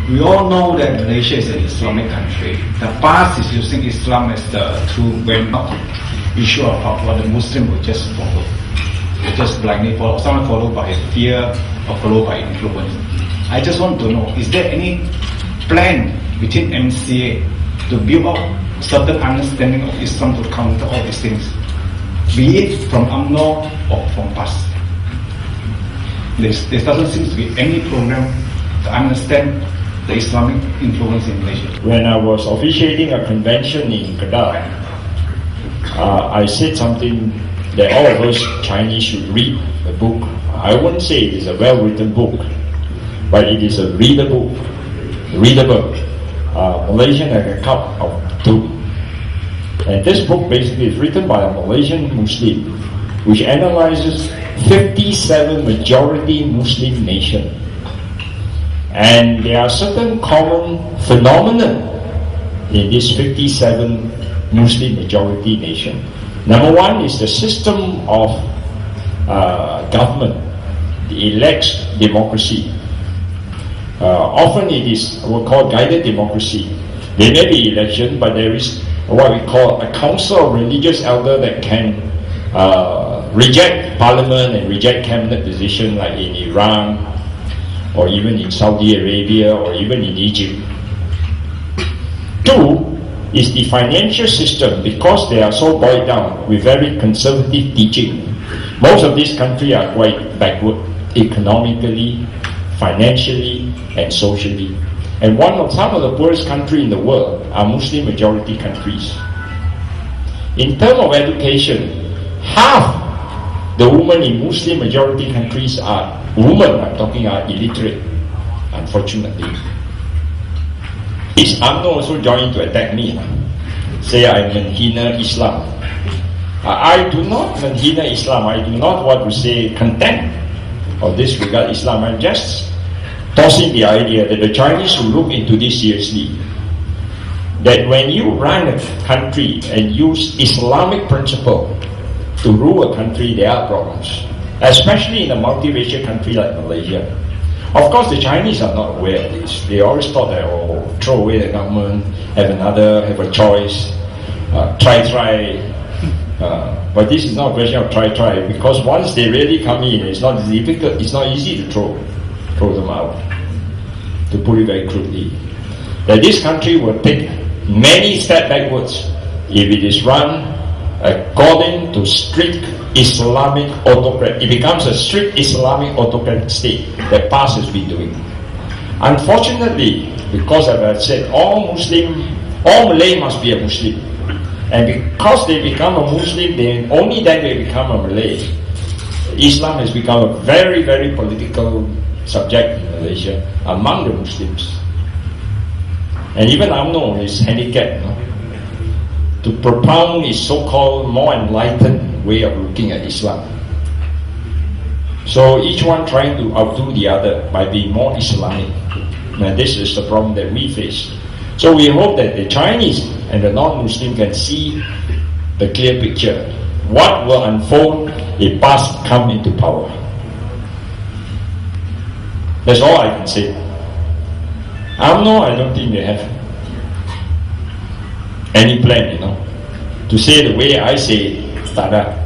We all know that Malaysia is an Islamic country. The past is using Islam as the tool when not issue of fatwa, the Muslim will just follow. They just blindly follow. Some follow by fear or follow by influence. I just want to know, is there any plan within MCA to build up certain understanding of Islam to counter all these things, be it from UMNO or from past? There doesn't seem to be any program to understand the Islamic influence in Malaysia. When I was officiating a convention in Kedah, I said something that all of us Chinese should read a book. I wouldn't say it is a well-written book, but it is a readable. Malaysian have a cup of two. And this book basically is written by a Malaysian Muslim, which analyzes 57 majority Muslim nations. And there are certain common phenomena in this 57 Muslim majority nation. Number one is the system of government, the elects democracy. Often it is what we call guided democracy. There may be election, but there is what we call a council of religious elder that can reject parliament and reject cabinet decision, like in Iran, or even in Saudi Arabia, or even in Egypt. Two is the financial system, because they are so boiled down with very conservative teaching. Most of these countries are quite backward economically, financially, and socially. And some of the poorest countries in the world are Muslim majority countries. In terms of education, half the women in Muslim majority countries are women, I'm talking, are illiterate, unfortunately. Is UMNO also joining to attack me? Say I menghina Islam. I do not menghina Islam. I do not want to say contempt or disregard Islam. I'm just tossing the idea that the Chinese will look into this seriously. That when you run a country and use Islamic principle to rule a country, there are problems, especially in a multiracial country like Malaysia. Of course, the Chinese are not aware of this. They always thought that, throw away the government, have a choice, try. But this is not a question of try, because once they really come in, it's not difficult, it's not easy to throw them out. To put it very crudely, that this country will take many steps backwards if it is run according to strict Islamic autocrat. It becomes a strict Islamic autocratic state that past has been doing. Unfortunately, because as I said, all Malay must be a Muslim. And because they become a Muslim, then only then they become a Malay. Islam has become a very, very political subject in Malaysia among the Muslims. And even UMNO is handicapped to propound its so-called more enlightened way of looking at Islam. So each one trying to outdo the other by being more Islamic. Now this is the problem that we face. So we hope that the Chinese and the non-Muslim can see the clear picture. What will unfold if past come into power? That's all I can say. UMNO, I don't think they have any plan, to say the way I say it, tada.